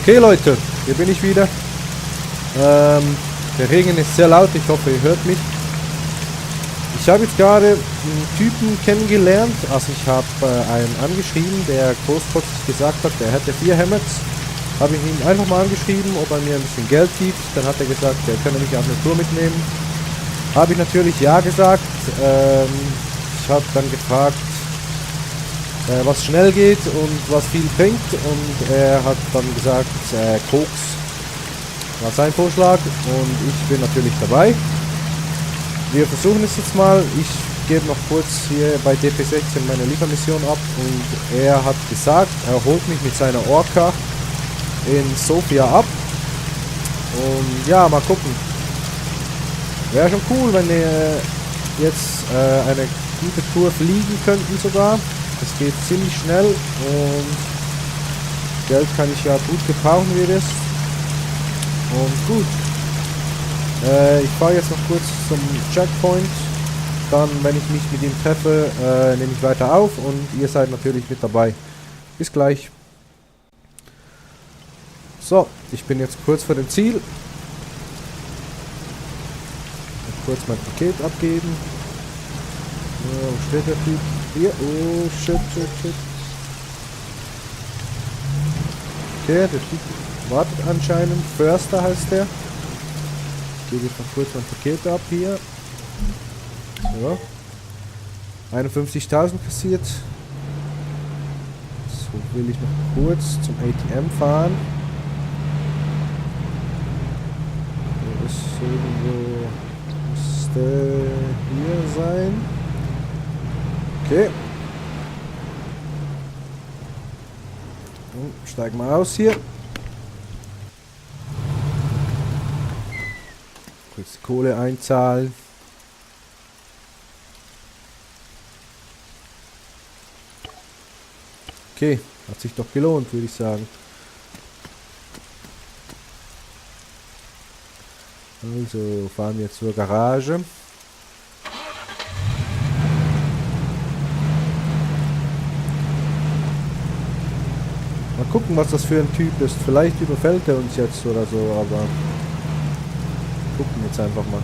Okay Leute, hier bin ich wieder. Der Regen ist sehr laut, ich hoffe ihr hört mich. Ich habe jetzt gerade einen Typen kennengelernt, also ich habe einen angeschrieben, der großkotzig gesagt hat, der hätte 4 Hammocks. Habe ich ihn einfach mal angeschrieben, ob er mir ein bisschen Geld gibt. Dann hat er gesagt, der könne mich auf eine Tour mitnehmen. Habe ich natürlich ja gesagt. Ich habe dann gefragt, was schnell geht und was viel bringt, und er hat dann gesagt, Koks war sein Vorschlag und ich bin natürlich dabei. Wir versuchen es jetzt mal. Ich gebe noch kurz hier bei DP16 meine Liefermission ab und er hat gesagt, er holt mich mit seiner Orca in Sofia ab und ja, mal gucken. Wäre schon cool, wenn wir jetzt eine gute Tour fliegen könnten sogar. Es geht ziemlich schnell und Geld kann ich ja gut gebrauchen, wie das. Und gut. Ich fahre jetzt noch kurz zum Checkpoint. Dann, wenn ich mich mit ihm treffe, nehme ich weiter auf und ihr seid natürlich mit dabei. Bis gleich. So, ich bin jetzt kurz vor dem Ziel. Kurz mein Paket abgeben. Wo steht der Typ? Hier. Oh, shit. Okay, der Typ wartet anscheinend. Förster heißt der. Ich gebe jetzt noch kurz mein Paket ab hier. So. 51.000 kassiert. So, will ich noch kurz zum ATM fahren. Der ist irgendwo... müsste hier sein. Okay. Steigen wir aus hier. Kurz die Kohle einzahlen. Okay, hat sich doch gelohnt, würde ich sagen. Also fahren wir zur Garage. Mal gucken, was das für ein Typ ist. Vielleicht überfällt er uns jetzt oder so, aber gucken jetzt einfach mal.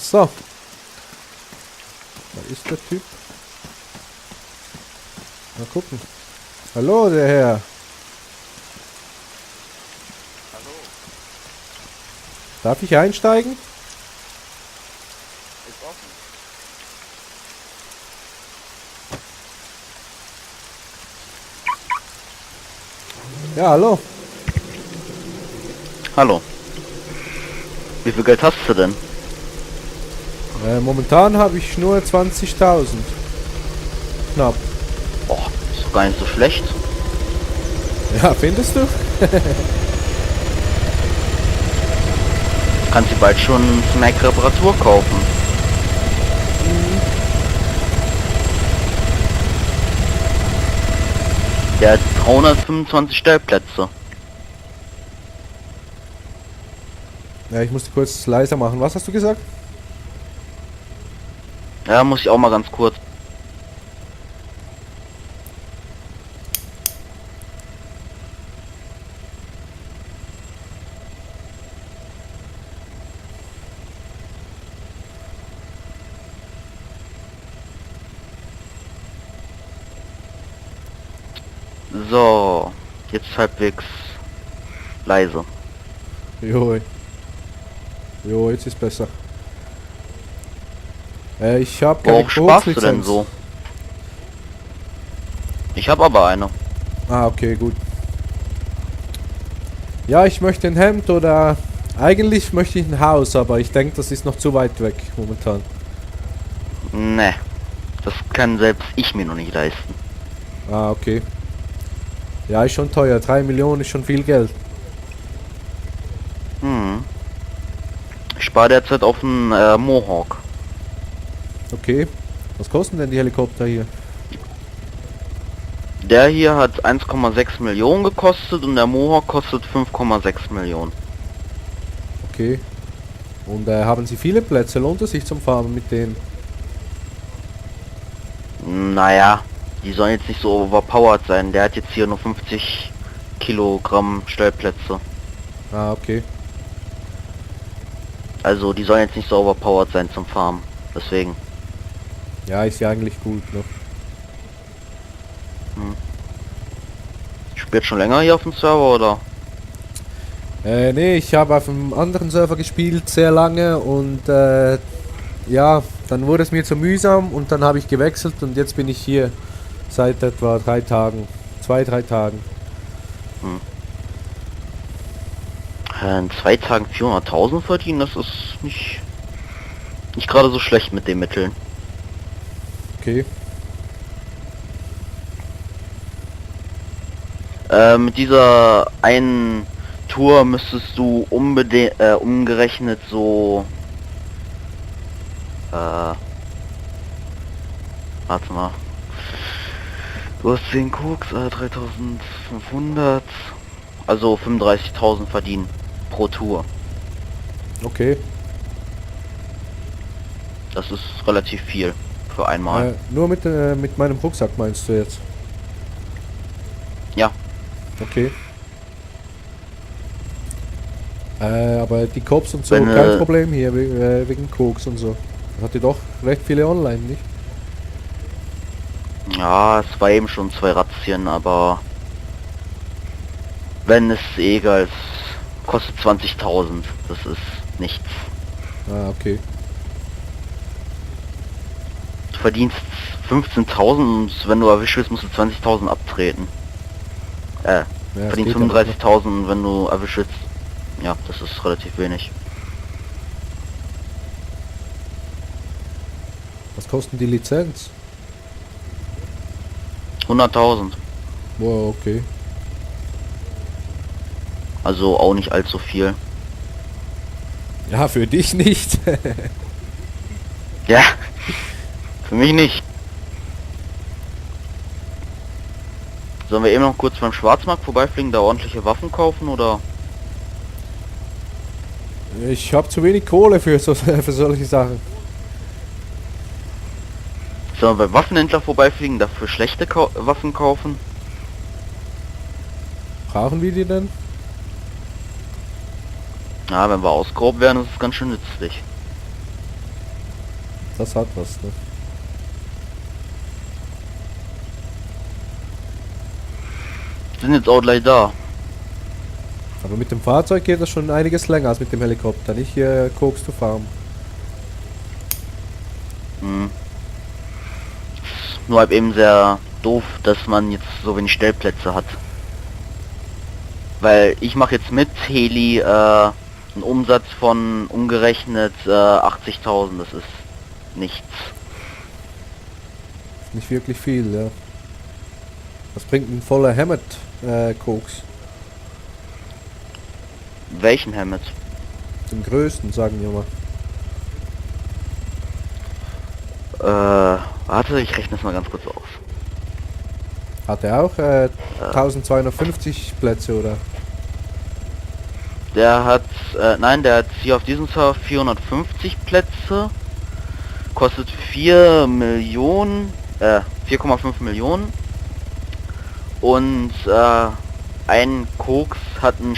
So. Da ist der Typ. Mal gucken. Hallo, der Herr. Hallo. Darf ich einsteigen? Ist offen. Ja, hallo. Hallo. Wie viel Geld hast du denn? Momentan habe ich nur 20.000. Knapp. Boah, ist doch gar nicht so schlecht. Ja, findest du? Kannst du bald schon zum Mac-Reparatur kaufen. Der hat 325 Stellplätze. Ja, ich musste kurz leiser machen. Was hast du gesagt? Ja, muss ich auch mal ganz kurz. So, jetzt halbwegs leise. Jo. Jo, jetzt ist besser. Ich habe keine Worauf sparst du denn Berufslizenz. so? Ich habe aber eine. Ah, okay, gut. Ja, ich möchte ein Hemd oder... Eigentlich möchte ich ein Haus, aber ich denke, das ist noch zu weit weg momentan. Ne, das kann selbst ich mir noch nicht leisten. Ah, okay. Ja, ist schon teuer. 3 Millionen ist schon viel Geld. Hm. spare derzeit auf einen Mohawk. Okay. Was kosten denn die Helikopter hier? Der hier hat 1,6 Millionen gekostet und der Mohawk kostet 5,6 Millionen. Okay. Und haben Sie viele Plätze? Lohnt es sich zum Fahren mit denen? Naja, die sollen jetzt nicht so overpowered sein. Der hat jetzt hier nur 50 Kilogramm Stellplätze. Ah, okay. Also die sollen jetzt nicht so overpowered sein zum Farmen. Deswegen. Ja, ist ja eigentlich gut, ne? Spielt schon länger hier auf dem Server, oder? Nee, ich habe auf einem anderen Server gespielt, sehr lange und ja, dann wurde es mir zu mühsam und dann habe ich gewechselt und jetzt bin ich hier seit etwa 3 Tagen, 2, 3 Tagen. In 2 Tagen 400.000 verdienen, das ist nicht gerade so schlecht mit den Mitteln. Okay. Mit dieser einen Tour müsstest du unbedingt umgerechnet so warte mal. Du hast 10 Koks, 3.500, also 35.000 verdienen pro Tour. Okay. Das ist relativ viel für einmal. Nur mit meinem Rucksack meinst du jetzt? Ja. Okay. Aber die Cops und so, Wenn, kein Problem hier, wegen Koks und so. Hat ihr doch recht viele online, nicht? Ja, es war eben schon 2 Razzien, aber wenn es egal ist, kostet 20.000. Das ist nichts. Ah, okay. Du verdienst 15.000 und wenn du erwischt wirst, musst du 20.000 abtreten. Ja, Verdienst 35.000, wenn du erwischt wirst. Ja, das ist relativ wenig. Was kosten die Lizenz? 100.000. Boah, okay. Also auch nicht allzu viel. Ja, für dich nicht. Ja, für mich nicht. Sollen wir eben noch kurz beim Schwarzmarkt vorbeifliegen, da ordentliche Waffen kaufen oder? Ich habe zu wenig Kohle für für solche Sachen. Sollen wir beim Waffenhändler vorbeifliegen, dafür schlechte Waffen kaufen? Brauchen wir die denn? Ja, wenn wir ausgeraubt werden, ist es ganz schön nützlich. Das hat was, ne? Sind jetzt auch gleich da. Aber mit dem Fahrzeug geht das schon einiges länger als mit dem Helikopter, nicht hier Koks zu farmen. Nur halt eben sehr doof, dass man jetzt so wenig Stellplätze hat. Weil ich mache jetzt mit Heli einen Umsatz von umgerechnet 80.000, das ist nichts. Nicht wirklich viel, ja. Was bringt ein voller Hammett Koks? Welchen Hammett? Den größten, sagen wir mal. Warte, ich rechne es mal ganz kurz aus. Hat er auch 1250 Plätze, oder? Der hat, nein, der hat hier auf diesem Server 450 Plätze, kostet 4 Millionen, 4,5 Millionen und ein Koks hat ein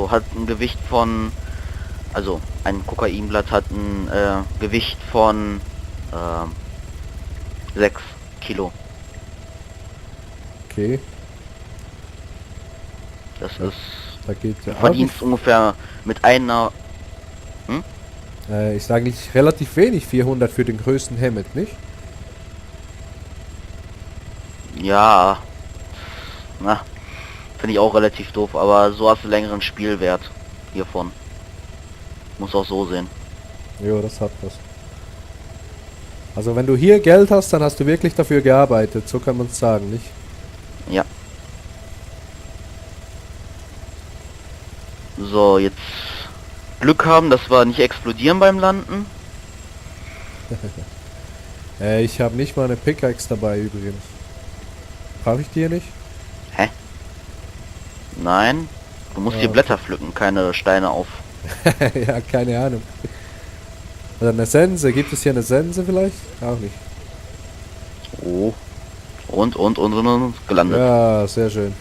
hat ein Gewicht von, also ein Kokainblatt hat ein Gewicht von 6 Kilo. Okay. Das Ja, ist, da geht du ja auch verdienst nicht, ungefähr mit einer, ist eigentlich relativ wenig, 400 für den größten Hammett, nicht? ja, na, finde ich auch relativ doof, aber so hast du längeren Spielwert hiervon. Muss auch so sehen. Jo, das hat was. Also wenn du hier Geld hast, dann hast du wirklich dafür gearbeitet, so kann man es sagen, nicht? Ja. So, jetzt Glück haben, dass wir nicht explodieren beim Landen. Ich habe nicht mal eine Pickaxe dabei übrigens. Brauche ich die hier nicht? Hä? Nein. Du musst Ja, hier okay. Blätter pflücken, keine Steine auf. Ja, keine Ahnung. Oder eine Sense. Gibt es hier eine Sense vielleicht? Auch nicht. Oh. Und gelandet. Ja, sehr schön.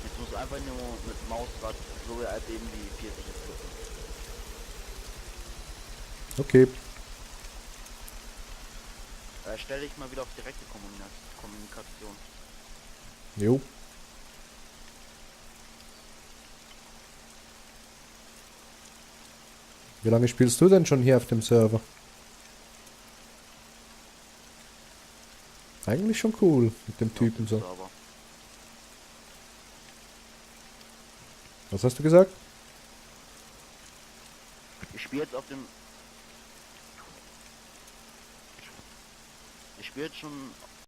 Jetzt muss einfach nur mit Mausrad so halt eben die 40 pflücken. Okay. Stell dich mal wieder auf direkte Kommunikation. Jo. Wie lange spielst du denn schon hier auf dem Server? Eigentlich schon cool mit dem Typen so. Aber Was hast du gesagt? ich spiele jetzt auf dem... Ich spiele jetzt schon